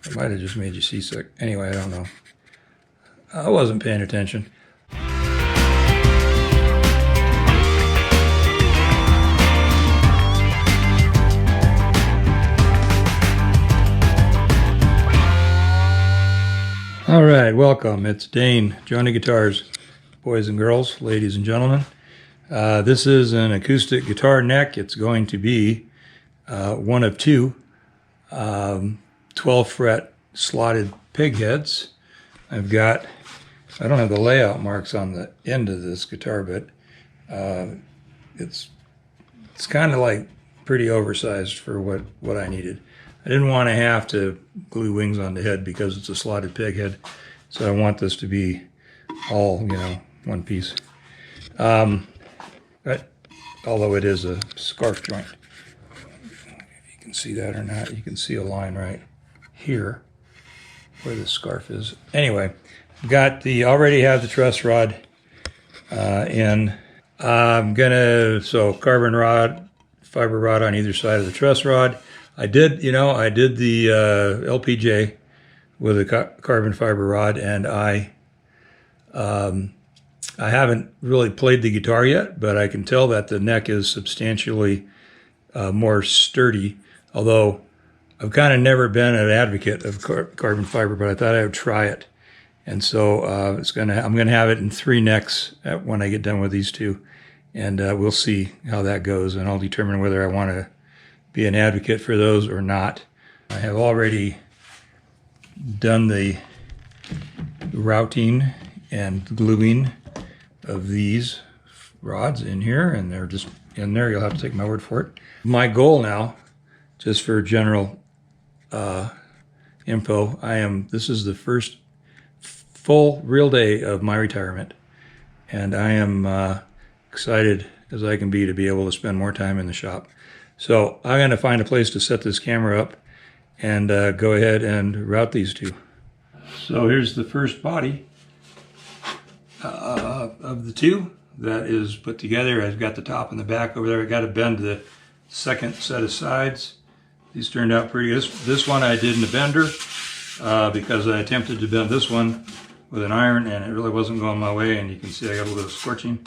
It might have just made you seasick. Anyway, I don't know. I wasn't paying attention. All right, welcome. It's Dane, JONAH Guitars, boys and girls, ladies and gentlemen. This is an acoustic guitar neck. It's going to be one of two 12 fret slotted pig heads. I don't have the layout marks on the end of this guitar, but it's kind of like pretty oversized for what I needed. I didn't want to have to glue wings on the head because it's a slotted peg head, so I want this to be all, one piece. But although it is a scarf joint, if you can see that or not, you can see a line right here where the scarf is. Anyway, already have the truss rod in. I'm gonna, carbon rod, fiber rod on either side of the truss rod. I did the LPJ with a carbon fiber rod, and I haven't really played the guitar yet, but I can tell that the neck is substantially more sturdy, although I've kind of never been an advocate of carbon fiber, but I thought I would try it. And so I'm going to have it in 3 necks when I get done with these two, and we'll see how that goes, and I'll determine whether I want to be an advocate for those or not. I have already done the routing and gluing of these rods in here, and they're just in there. You'll have to take my word for it. My goal now, just for general info, this is the first full real day of my retirement, and I am excited as I can be to be able to spend more time in the shop. So I'm going to find a place to set this camera up and go ahead and route these two. So here's the first body of the two that is put together. I've got the top and the back over there. I got to bend the second set of sides. These turned out pretty good. This one I did in the bender because I attempted to bend this one with an iron and it really wasn't going my way, and you can see I got a little scorching.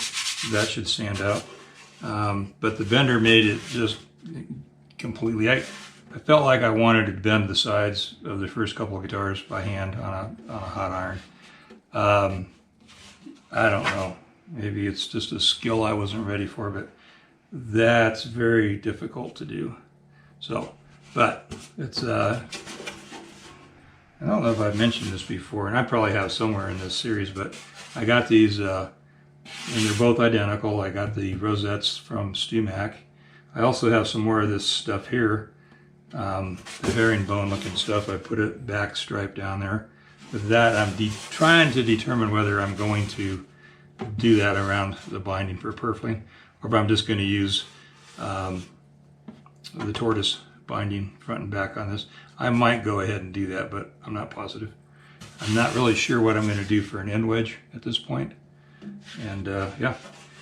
That should stand out. But the bender made it just completely. I felt like I wanted to bend the sides of the first couple of guitars by hand on a hot iron. I don't know. Maybe it's just a skill I wasn't ready for, but that's very difficult to do. So, but it's I don't know if I've mentioned this before, and I probably have somewhere in this series, but I got these, and they're both identical. I got the rosettes from StewMac. I also have some more of this stuff here, the herringbone looking stuff. I put it back stripe down there. With that, I'm trying to determine whether I'm going to do that around the binding for purfling, or if I'm just going to use the tortoise binding front and back on this. I might go ahead and do that, but I'm not positive. I'm not really sure what I'm going to do for an end wedge at this point. And yeah,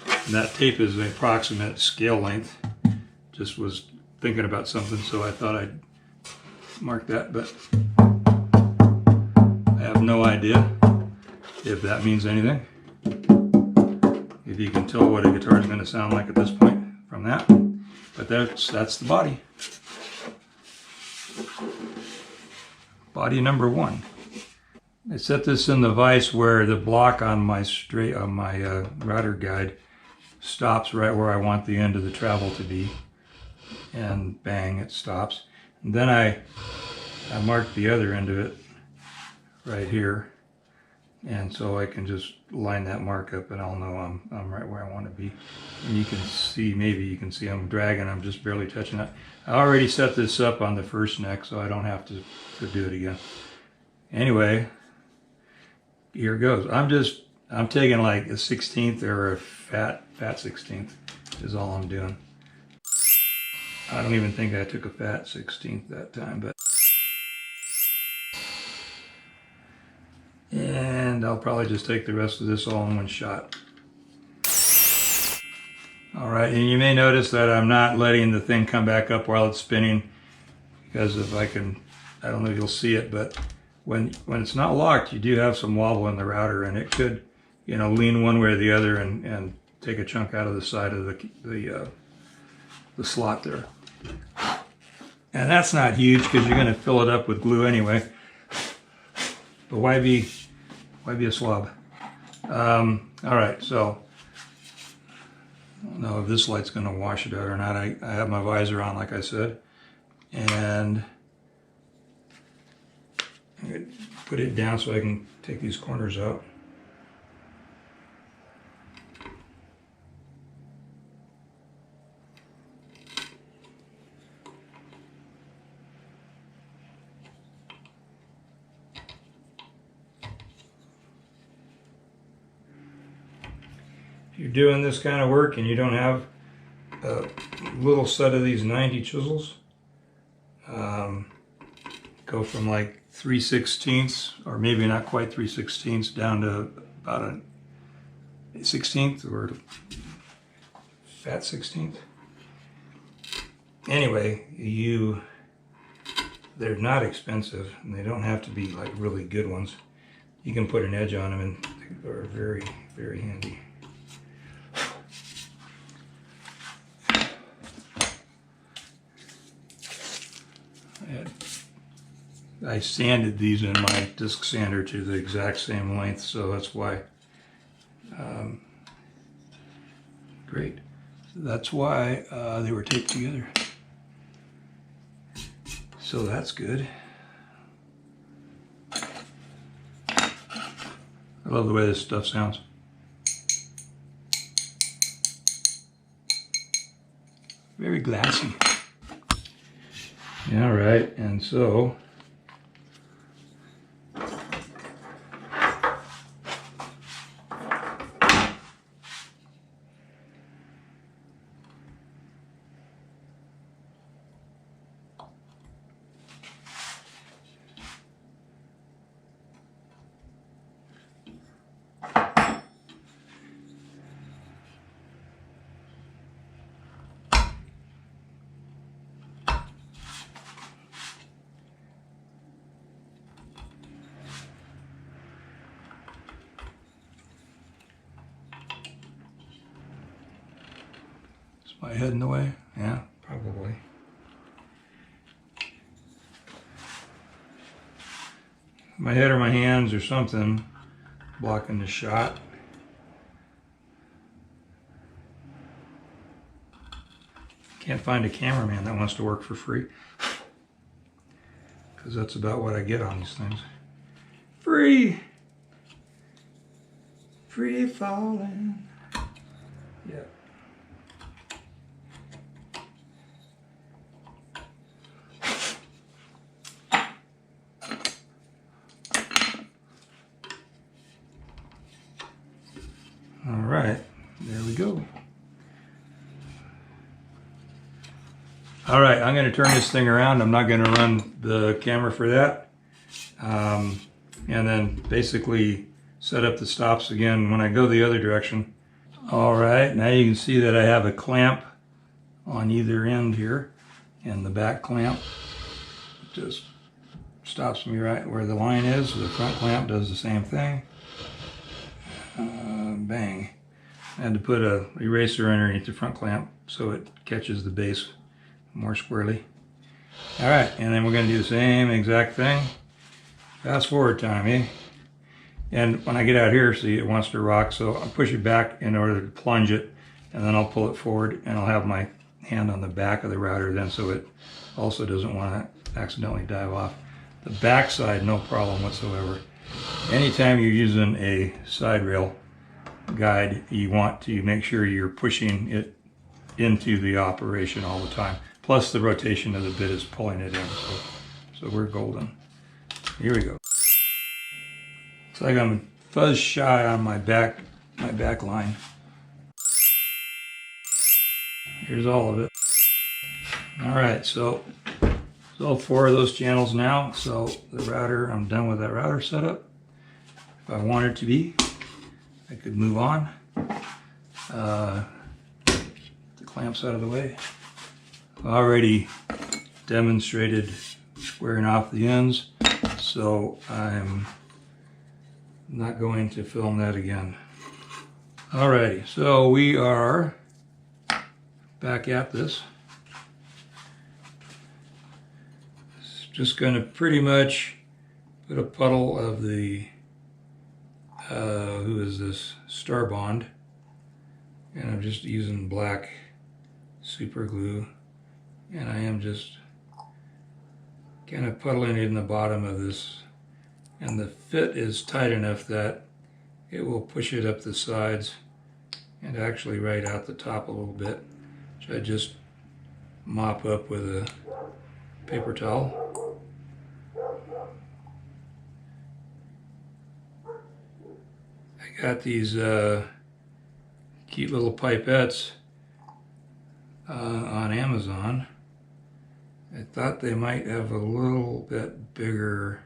and that tape is an approximate scale length. Just was thinking about something, so I thought I'd mark that, but I have no idea if that means anything. If you can tell what a guitar is going to sound like at this point from that. But that's the body. Body number 1. I set this in the vise where the block on my router guide stops right where I want the end of the travel to be, and bang, it stops. And then I marked the other end of it right here, and so I can just line that mark up and I'll know I'm right where I want to be. And you can see, maybe you can see I'm dragging, I'm just barely touching it. I already set this up on the first neck, so I don't have to do it again. Anyway, here goes. I'm taking like a 16th or a fat 16th is all I'm doing. I don't even think I took a fat 16th that time, but. And I'll probably just take the rest of this all in one shot. All right, and you may notice that I'm not letting the thing come back up while it's spinning, because if I can I don't know if you'll see it, but when it's not locked, you do have some wobble in the router, and it could, you know, lean one way or the other and take a chunk out of the side of the slot there. And that's not huge because you're going to fill it up with glue anyway. But why be a slob? All right, so I don't know if this light's going to wash it out or not. I have my visor on, like I said, and I'm going to put it down so I can take these corners out. If you're doing this kind of work and you don't have a little set of these 90 chisels, go from like 3/16 or maybe not quite 3/16 down to about a 16th or fat 16th. Anyway, they're not expensive and they don't have to be like really good ones. You can put an edge on them and they're very, very handy. I sanded these in my disc sander to the exact same length, so that's why. Great. That's why they were taped together. So that's good. I love the way this stuff sounds. Very glassy. All right, and so my head in the way? Yeah, probably. My head or my hands or something blocking the shot. Can't find a cameraman that wants to work for free. Because that's about what I get on these things. Free! Free falling. Yeah. All right, there we go. All right, I'm going to turn this thing around. I'm not going to run the camera for that. And then basically set up the stops again when I go the other direction. All right, now you can see that I have a clamp on either end here, and the back clamp just stops me right where the line is. The front clamp does the same thing. Bang. I had to put a eraser underneath the front clamp so it catches the base more squarely. All right, and then we're going to do the same exact thing. Fast forward time, eh? And when I get out here, see, it wants to rock, so I'll push it back in order to plunge it, and then I'll pull it forward, and I'll have my hand on the back of the router then, so it also doesn't want to accidentally dive off. The back side, no problem whatsoever. Anytime you're using a side rail guide, you want to make sure you're pushing it into the operation all the time. Plus the rotation of the bit is pulling it in, so we're golden. Here we go. Looks like I'm fuzz shy on my back line. Here's all of it. All right, so all 4 of those channels now. So the router, I'm done with that router setup. If I wanted to be, I could move on. The clamps out of the way. Already demonstrated squaring off the ends, so I'm not going to film that again. Alrighty, so we are back at this. Just going to pretty much put a puddle of the, who is this, Star Bond, and I'm just using black super glue, and I am just kind of puddling it in the bottom of this, and the fit is tight enough that it will push it up the sides and actually right out the top a little bit, which I just mop up with a paper towel. I got these cute little pipettes on Amazon. I thought they might have a little bit bigger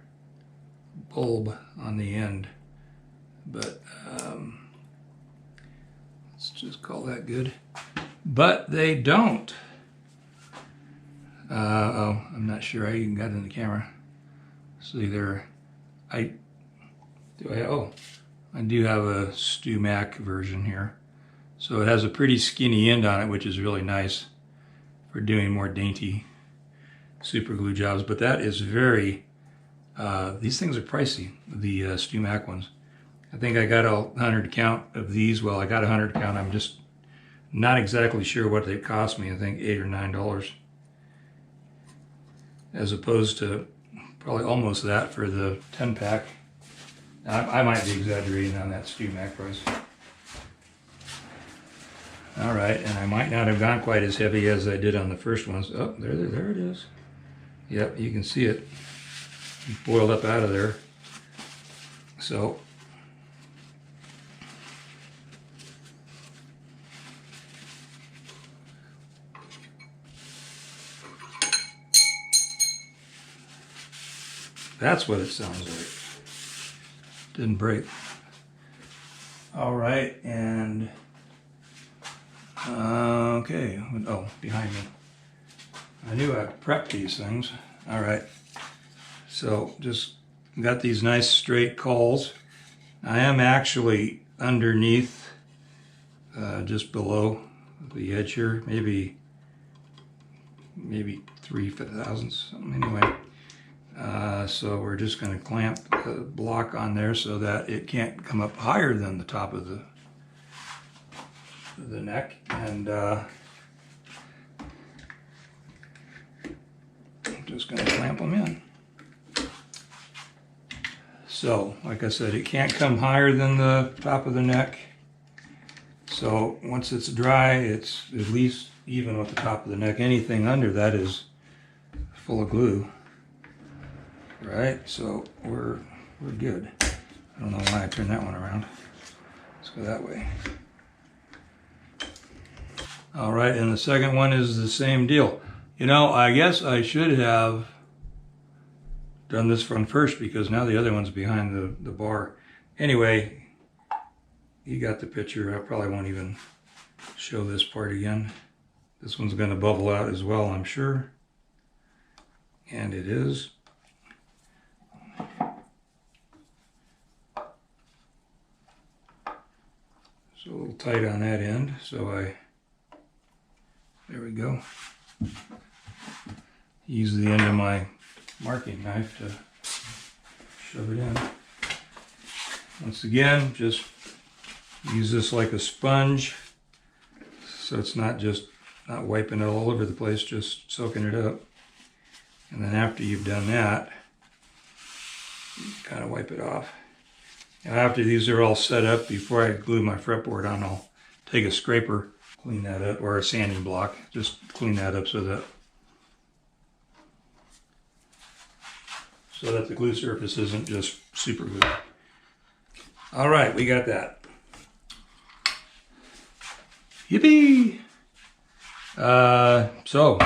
bulb on the end, but let's just call that good. But they don't. Oh, I'm not sure I even got it in the camera. See there, I do have a StuMac version here. So it has a pretty skinny end on it, which is really nice for doing more dainty super glue jobs. But that is very, these things are pricey, the StuMac ones. I think I got a 100 count of these. Well, I got a 100 count. I'm just not exactly sure what they cost me. I think $8 or $9. As opposed to probably almost that for the 10-pack. I might be exaggerating on that StuMac price. All right, and I might not have gone quite as heavy as I did on the first ones. Oh, there it is. Yep, you can see it. It boiled up out of there. So, that's what it sounds like. Didn't break. All right, and okay. Oh, behind me. I knew I'd prep these things. All right. So just got these nice straight cawls. I am actually underneath, just below the edge here, maybe 3/1000ths, something anyway. So we're just going to clamp the block on there so that it can't come up higher than the top of the neck, and I'm just going to clamp them in. So, like I said, it can't come higher than the top of the neck. So once it's dry, it's at least even with the top of the neck. Anything under that is full of glue. Right, so we're good. I don't know why I turned that one around. Let's go that way. All right, and the second one is the same deal. You know, I guess I should have done this one first because now the other one's behind the bar. Anyway, you got the picture. I probably won't even show this part again. This one's going to bubble out as well, I'm sure. And it is. So a little tight on that end, so there we go. Use the end of my marking knife to shove it in. Once again, just use this like a sponge, so it's not wiping it all over the place, just soaking it up. And then after you've done that, you kind of wipe it off. And after these are all set up, before I glue my fretboard on, I'll take a scraper, clean that up, or a sanding block, just clean that up so that the glue surface isn't just super glue. All right, we got that. Yippee! So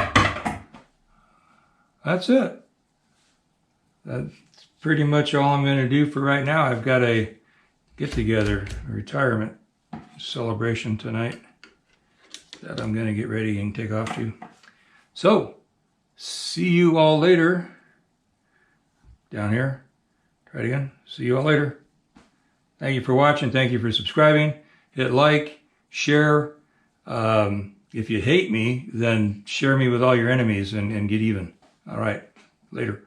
that's it. That's pretty much all I'm going to do for right now. I've got a get-together, a retirement celebration tonight that I'm going to get ready and take off to. So, see you all later. down here. Try it again. See you all later. Thank you for watching. Thank you for subscribing. Hit like, share. If you hate me, then share me with all your enemies and get even. All right. Later.